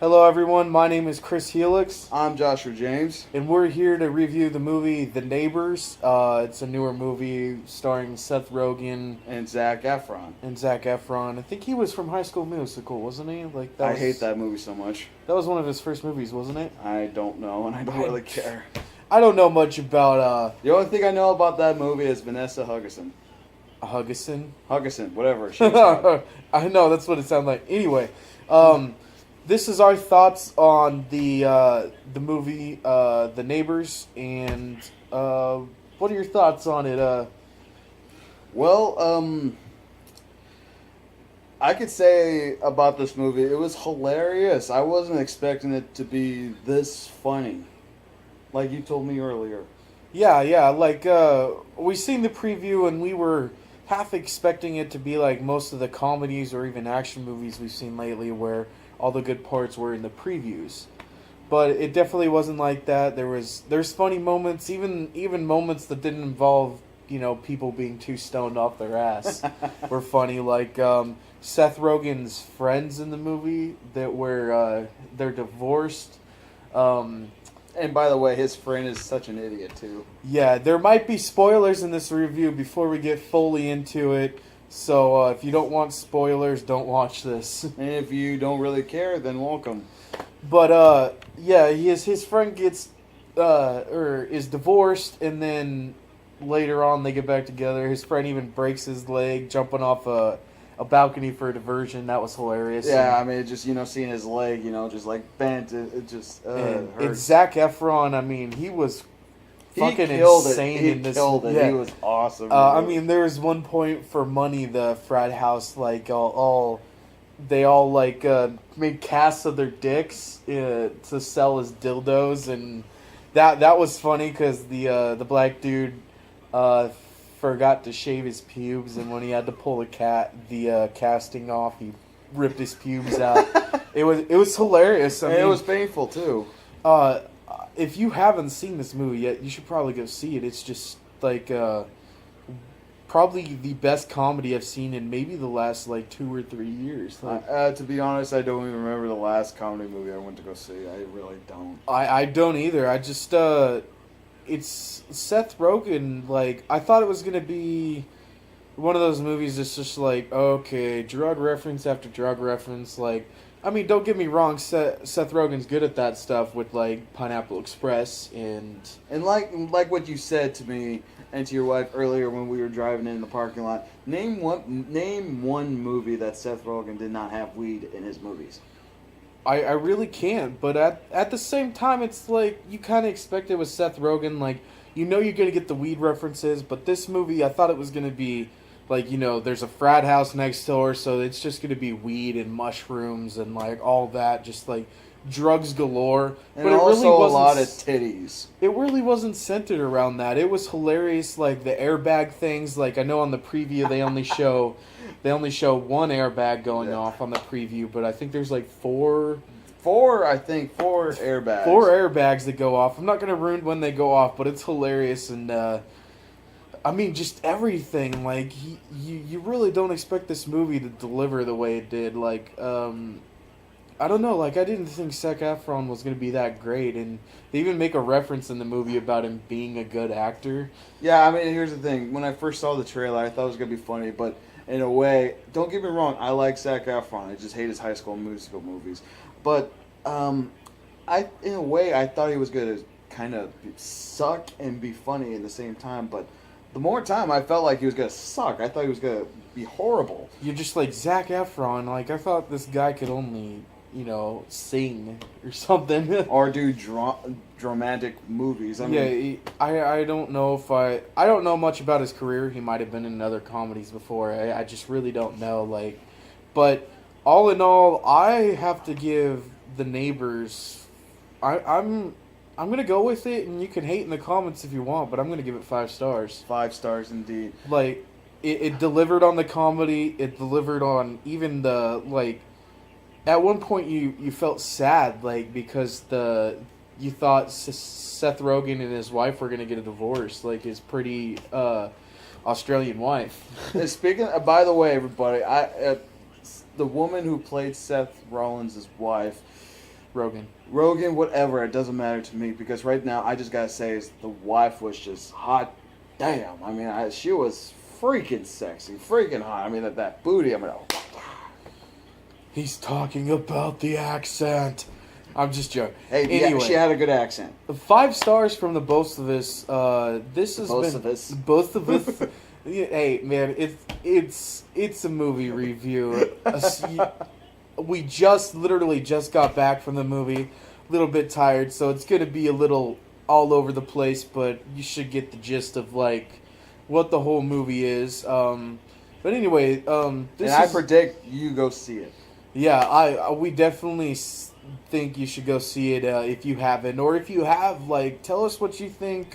Hello everyone, my name is Chris Helix, I'm Joshua James. and we're here to review the movie The Neighbors. It's a newer movie starring Seth Rogen And Zac Efron. and Zac Efron. I think he was from High School Musical, wasn't he? I hate that movie so much. That was one of his first movies, wasn't it? I don't know, and I don't really care. I don't know much about The only thing I know about that movie is Vanessa Hudgens. Huggison. Hudgens, whatever. She was I know, that's what it sounded like. Anyway, this is our thoughts on the movie The Neighbors, and what are your thoughts on it? Well, I could say about this movie, it was hilarious. I wasn't expecting it to be this funny, like you told me earlier. Yeah, like, we seen the preview and we were half expecting it to be like most of the comedies or even action movies we've seen lately where all the good parts were in the previews. But it definitely wasn't like that. There's funny moments, even moments that didn't involve, people being too stoned off their ass were funny. Like, Seth Rogen's friends in the movie that were, they're divorced. And by the way, his friend is such an idiot, too. Yeah, there might be spoilers in this review before we get fully into it. So if you don't want spoilers, don't watch this. And if you don't really care, then welcome. But yeah, his friend gets or is divorced, and then later on they get back together. His friend even breaks his leg jumping off a balcony for a diversion. That was hilarious. Yeah, I mean, just seeing his leg, just like bent, it just and hurt. it's Zac Efron. I mean, he was fucking insane in this. He killed it. Yeah. He was awesome. I mean, there was one point for money, the frat house, like, they all, like, made casts of their dicks to sell as dildos, and that was funny, because the black dude forgot to shave his pubes, and when he had to pull the casting off, he ripped his pubes out. It was hilarious. I mean, it was painful, too. If you haven't seen this movie yet, you should probably go see it. It's just like probably the best comedy I've seen in maybe the last like 2 or 3 years. Like, To be honest, I don't even remember the last comedy movie I went to go see. I really don't. I don't either. I just it's Seth Rogen. Like, I thought it was gonna be one of those movies that's just like, okay, drug reference after drug reference. Like, I mean, don't get me wrong, Seth Rogen's good at that stuff with, like, Pineapple Express and like what you said to me and to your wife earlier when we were driving in the parking lot. Name one movie that Seth Rogen did not have weed in his movies. I really can't, but at the same time, it's like, you kind of expect it with Seth Rogen, like, you're going to get the weed references, but this movie, I thought it was going to be, like, there's a frat house next door, so it's just going to be weed and mushrooms and, like, all that, just, like, drugs galore. And but also it really wasn't, a lot of titties. It really wasn't centered around that. It was hilarious, like, the airbag things. Like, I know on the preview they only show one airbag going off on the preview, but I think there's, like, four airbags. Four airbags that go off. I'm not going to ruin when they go off, but it's hilarious. And, I mean, just everything. Like, you really don't expect this movie to deliver the way it did. Like, I don't know. Like, I didn't think Zac Efron was going to be that great. And they even make a reference in the movie about him being a good actor. Yeah, I mean, here's the thing. When I first saw the trailer, I thought it was going to be funny. But in a way, don't get me wrong, I like Zac Efron. I just hate his High School Musical movies. But in a way, I thought he was going to kind of suck and be funny at the same time. But the more time, I felt like he was going to suck. I thought he was going to be horrible. You're just like, Zac Efron. Like, I thought this guy could only, sing or something. Or do dramatic movies. I mean, yeah, I don't know if I don't know much about his career. He might have been in other comedies before. I just really don't know. Like, but all in all, I have to give The Neighbors. I'm gonna go with it, and you can hate in the comments if you want, but I'm gonna give it 5 stars. 5 stars indeed. Like, it delivered on the comedy. It delivered on even the, like, at one point you felt sad, like, because you thought Seth Rogen and his wife were gonna get a divorce, like his pretty Australian wife. Speaking, by the way, everybody, the woman who played Seth Rollins' wife, Rogen, whatever, it doesn't matter to me because right now I just gotta say is the wife was just hot damn. I mean, she was freaking sexy, freaking hot. I mean, that booty, I mean, oh. He's talking about the accent. I'm just joking. Hey, anyway, yeah, she had a good accent. 5 stars from the both of us. This has Both been of us. both of us. Hey man, it's a movie review. We literally just got back from the movie, a little bit tired, so it's gonna be a little all over the place, but you should get the gist of like what the whole movie is. But anyway, I predict you go see it. Yeah, we definitely think you should go see it if you haven't, or if you have, like, tell us what you think.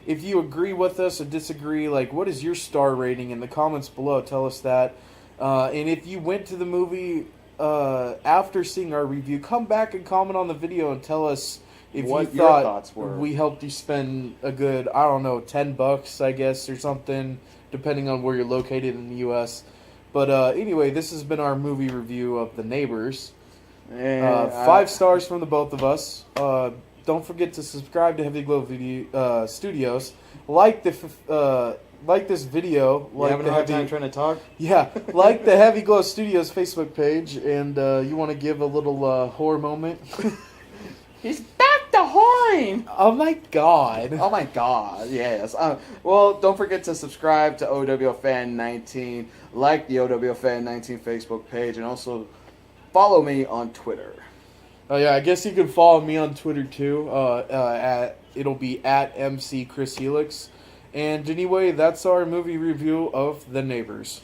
If you agree with us or disagree, like, what is your star rating in the comments below? Tell us that. And if you went to the movie after seeing our review, come back and comment on the video and tell us if what you your thought thoughts were. We helped you spend a good, I don't know, $10, I guess, or something, depending on where you're located in the U.S. But anyway, this has been our movie review of The Neighbors. 5 stars from the both of us. Don't forget to subscribe to Heavy Glow Studios. Like this video. You having a hard time trying to talk? Yeah, like the Heavy Glow Studios Facebook page, and you want to give a little horror moment. He's back to whoring! Oh my god. Oh my god, yes. Well, don't forget to subscribe to OWFan19, like the OWFan19 Facebook page, and also follow me on Twitter. Oh yeah, I guess you can follow me on Twitter too. It'll be at MC Chris Helix. And anyway, that's our movie review of The Neighbors.